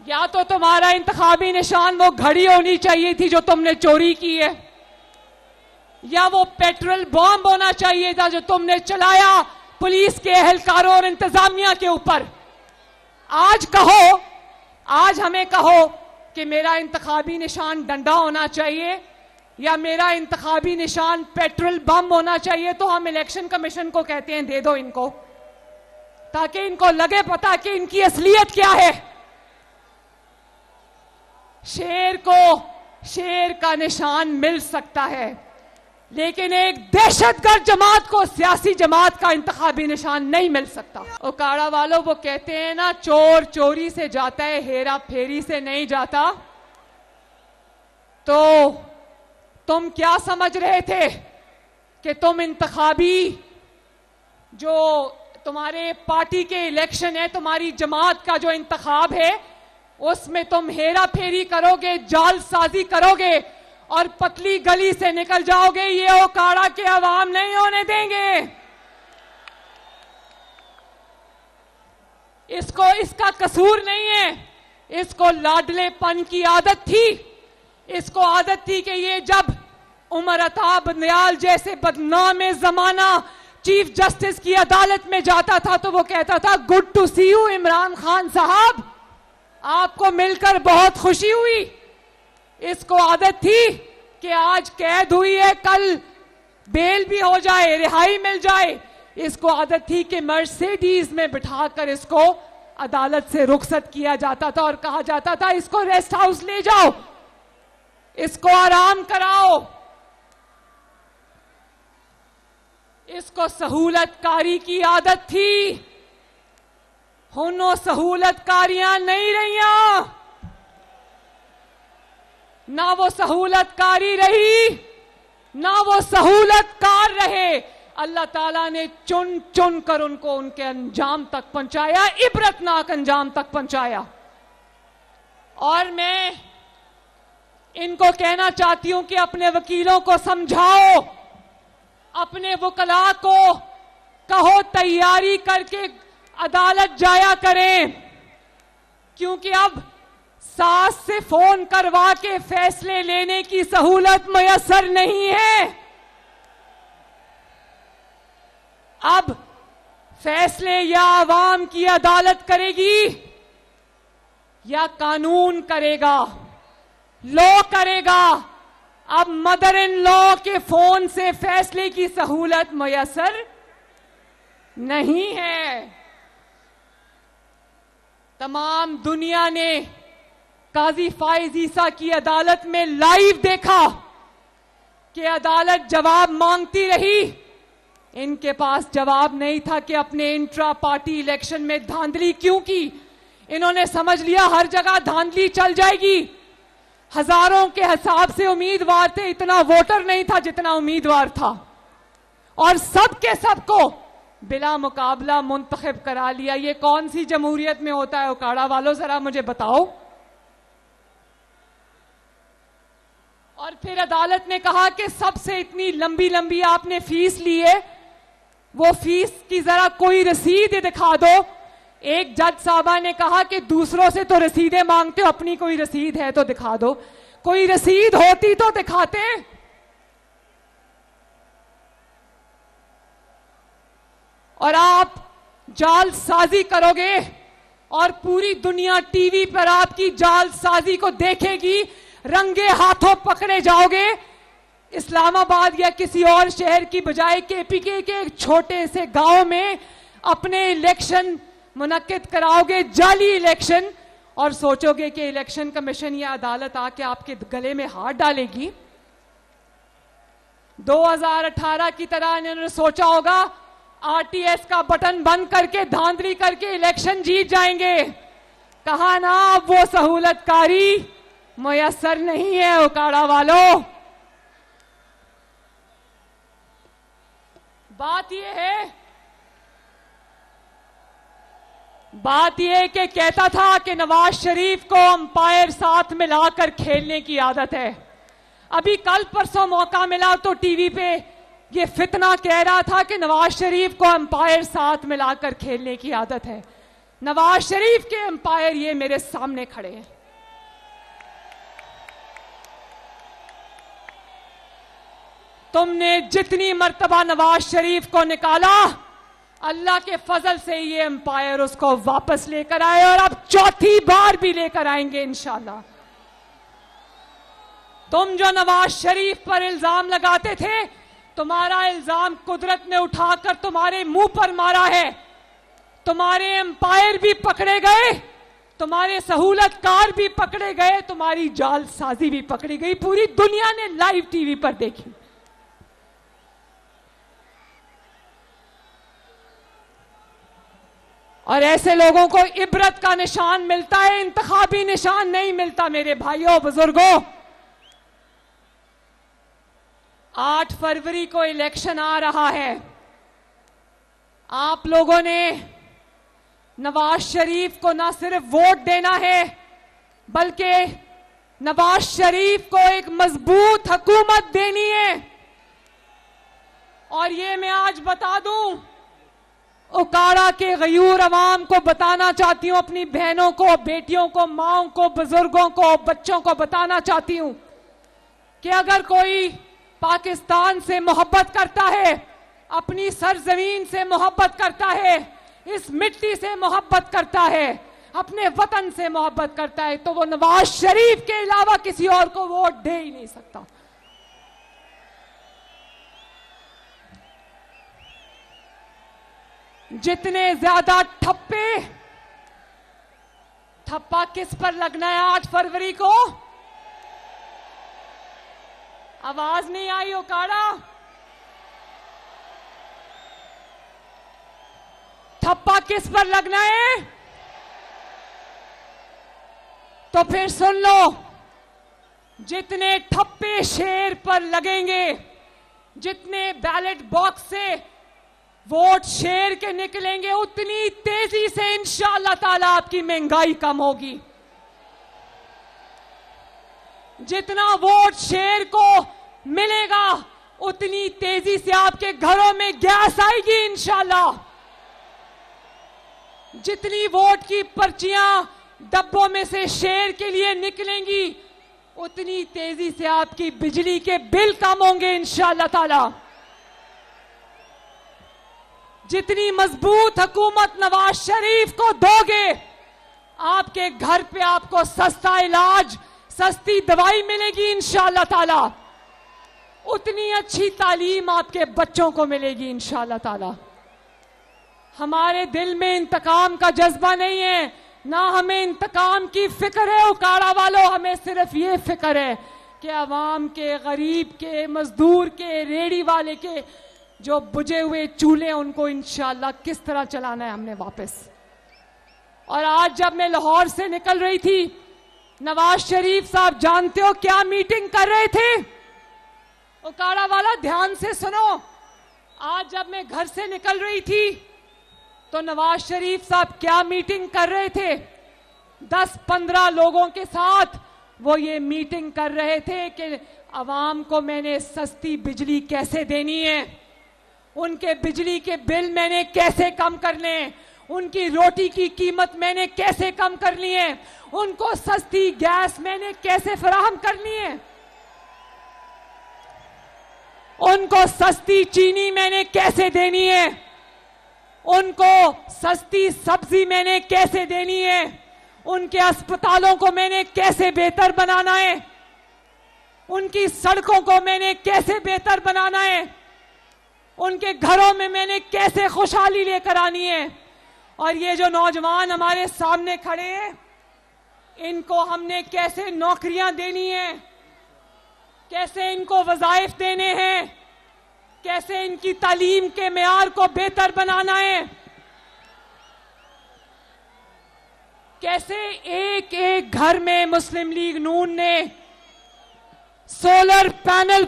या तो तुम्हारा इंतखाबी निशान वो घड़ी होनी चाहिए थी जो तुमने चोरी की है, या वो पेट्रोल बॉम्ब होना चाहिए था जो तुमने चलाया पुलिस के एहलकारों और इंतजामिया के ऊपर। आज कहो, आज हमें कहो कि मेरा इंतखाबी निशान डंडा होना चाहिए या मेरा इंतखाबी निशान पेट्रोल बम होना चाहिए, तो हम इलेक्शन कमीशन को कहते हैं दे दो इनको, ताकि इनको लगे पता कि इनकी असलियत क्या है। शेर को शेर का निशान मिल सकता है, लेकिन एक दहशतगर्द जमात को सियासी जमात का इंतखाबी निशान नहीं मिल सकता। उकाड़ा वालों, वो कहते हैं ना, चोर चोरी से जाता है, हेरा फेरी से नहीं जाता। तो तुम क्या समझ रहे थे कि तुम इंतखाबी जो तुम्हारे पार्टी के इलेक्शन है, तुम्हारी जमात का जो इंतखाब है, उसमें तुम हेरा फेरी करोगे, जालसाजी करोगे और पतली गली से निकल जाओगे? ये उकाड़ा के अवाम नहीं होने देंगे। इसको इसका कसूर नहीं है, इसको लाडलेपन की आदत थी। इसको आदत थी कि ये जब उमर अता बंदयाल जैसे बदनाम जमाना चीफ जस्टिस की अदालत में जाता था तो वो कहता था, good to see you Imran Khan साहब, आपको मिलकर बहुत खुशी हुई। इसको आदत थी कि आज कैद हुई है, कल बेल भी हो जाए, रिहाई मिल जाए। इसको आदत थी कि मर्सिडीज में बिठाकर इसको अदालत से रुखसत किया जाता था और कहा जाता था, इसको रेस्ट हाउस ले जाओ, इसको आराम कराओ। इसको सहूलतकारी की आदत थी। हुनो सहूलतकारियां नहीं रहियां, ना वो सहूलतकारी रही ना वो सहूलतकार रहे। अल्लाह ताला ने चुन चुन कर उनको उनके अंजाम तक पहुंचाया, इबरतनाक अंजाम तक पहुंचाया। और मैं इनको कहना चाहती हूं कि अपने वकीलों को समझाओ, अपने वकला को कहो तैयारी करके अदालत जाया करें, क्योंकि अब सास से फोन करवा के फैसले लेने की सहूलत मयसर नहीं है। अब फैसले या आवाम की अदालत करेगी या कानून करेगा, लॉ करेगा। अब मदर इन लॉ के फोन से फैसले की सहूलत मयसर नहीं है। तमाम दुनिया ने काजी फाइज ईसा की अदालत में लाइव देखा कि अदालत जवाब मांगती रही। इनके पास जवाब नहीं था कि अपने इंट्रा पार्टी इलेक्शन में धांधली क्यों की। इन्होंने समझ लिया हर जगह धांधली चल जाएगी। हजारों के हिसाब से उम्मीदवार थे, इतना वोटर नहीं था जितना उम्मीदवार था, और सब के सबको बिला मुकाबला मुंतखब करा लिया। ये कौन सी जमहूरियत में होता है उकाड़ा वालों, जरा मुझे बताओ। और फिर अदालत ने कहा कि सबसे इतनी लंबी लंबी आपने फीस ली है, वो फीस की जरा कोई रसीद दिखा दो। एक जज साहबा ने कहा कि दूसरों से तो रसीदें मांगते हो, अपनी कोई रसीद है तो दिखा दो। कोई रसीद होती तो दिखाते। और आप जालसाजी करोगे और पूरी दुनिया टीवी पर आपकी जालसाजी को देखेगी, रंगे हाथों पकड़े जाओगे। इस्लामाबाद या किसी और शहर की बजाय केपीके के एक छोटे से गांव में अपने इलेक्शन मुनक्किद कराओगे, जाली इलेक्शन, और सोचोगे कि इलेक्शन कमीशन या अदालत आके आपके गले में हाथ डालेगी। 2018 की तरह इन्होंने सोचा होगा आरटीएस का बटन बंद करके धांधली करके इलेक्शन जीत जाएंगे। कहा ना, अब वो सहूलतकारी मुयस्सर नहीं है उकाड़ा वालों। बात यह कि कहता था कि नवाज शरीफ को अंपायर साथ मिलाकर खेलने की आदत है। अभी कल परसों मौका मिला तो टीवी पे ये फितना कह रहा था कि नवाज शरीफ को अंपायर साथ मिलाकर खेलने की आदत है। नवाज शरीफ के एम्पायर ये मेरे सामने खड़े हैं। तुमने जितनी मर्तबा नवाज शरीफ को निकाला, अल्लाह के फजल से ये एम्पायर उसको वापस लेकर आए और अब चौथी बार भी लेकर आएंगे इंशाल्लाह। तुम जो नवाज शरीफ पर इल्जाम लगाते थे, तुम्हारा इल्जाम कुदरत ने उठाकर तुम्हारे मुंह पर मारा है। तुम्हारे एम्पायर भी पकड़े गए, तुम्हारे सहूलतकार भी पकड़े गए, तुम्हारी जालसाजी भी पकड़ी गई, पूरी दुनिया ने लाइव टीवी पर देखी। और ऐसे लोगों को इबरत का निशान मिलता है, इंतखाबी निशान नहीं मिलता। मेरे भाइयों बुजुर्गों, 8 फरवरी को इलेक्शन आ रहा है। आप लोगों ने नवाज शरीफ को ना सिर्फ वोट देना है, बल्कि नवाज शरीफ को एक मजबूत हुकूमत देनी है। और ये मैं आज बता दूं, उकाड़ा के गयूर अवाम को बताना चाहती हूं, अपनी बहनों को, बेटियों को, माओं को, बुजुर्गों को, बच्चों को बताना चाहती हूं कि अगर कोई पाकिस्तान से मोहब्बत करता है, अपनी सरजमीन से मोहब्बत करता है, इस मिट्टी से मोहब्बत करता है, अपने वतन से मोहब्बत करता है, तो वो नवाज शरीफ के अलावा किसी और को वोट दे ही नहीं सकता। जितने ज्यादा ठप्पा किस पर लगना है 8 फरवरी को? आवाज नहीं आई उकाड़ा? ठप्पा किस पर लगना है? तो फिर सुन लो, जितने ठप्पे शेर पर लगेंगे, जितने बैलेट बॉक्स से वोट शेर के निकलेंगे, उतनी तेजी से इंशाअल्लाह ताला आपकी महंगाई कम होगी। जितना वोट शेर को मिलेगा, उतनी तेजी से आपके घरों में गैस आएगी इंशाअल्लाह। जितनी वोट की पर्चियां डब्बों में से शेर के लिए निकलेंगी, उतनी तेजी से आपकी बिजली के बिल कम होंगे इंशाअल्लाह ताला। जितनी मजबूत हुकूमत नवाज शरीफ को दोगे, आपके घर पे आपको सस्ता इलाज, सस्ती दवाई मिलेगी इंशाअल्लाह ताला। उतनी अच्छी तालीम आपके बच्चों को मिलेगी इंशाअल्लाह ताला। हमारे दिल में इंतकाम का जज्बा नहीं है, ना हमें इंतकाम की फिक्र है उकाड़ा वालों। हमें सिर्फ ये फिक्र है कि अवाम के, गरीब के, मजदूर के, रेड़ी वाले के जो बुझे हुए चूल्हे, उनको इंशाअल्लाह किस तरह चलाना है हमने वापस। और आज जब मैं लाहौर से निकल रही थी, नवाज शरीफ साहब जानते हो क्या मीटिंग कर रहे थे? उकाड़ा वाला ध्यान से सुनो। आज जब मैं घर से निकल रही थी तो नवाज शरीफ साहब क्या मीटिंग कर रहे थे? 10-15 लोगों के साथ वो ये मीटिंग कर रहे थे कि अवाम को मैंने सस्ती बिजली कैसे देनी है, उनके बिजली के बिल मैंने कैसे कम करने, उनकी रोटी की कीमत मैंने कैसे कम करनी है, उनको सस्ती गैस मैंने कैसे फराहम करनी है, उनको सस्ती चीनी मैंने कैसे देनी है, उनको सस्ती सब्जी मैंने कैसे देनी है, उनके अस्पतालों को मैंने कैसे बेहतर बनाना है, उनकी सड़कों को मैंने कैसे बेहतर बनाना है, उनके घरों में मैंने कैसे खुशहाली लेकर आनी है। और ये जो नौजवान हमारे सामने खड़े हैं, इनको हमने कैसे नौकरियां देनी है, कैसे इनको वज़ाइफ देने हैं, कैसे इनकी तालीम के मेयार को बेहतर बनाना है, कैसे एक एक घर में मुस्लिम लीग नून ने सोलर पैनल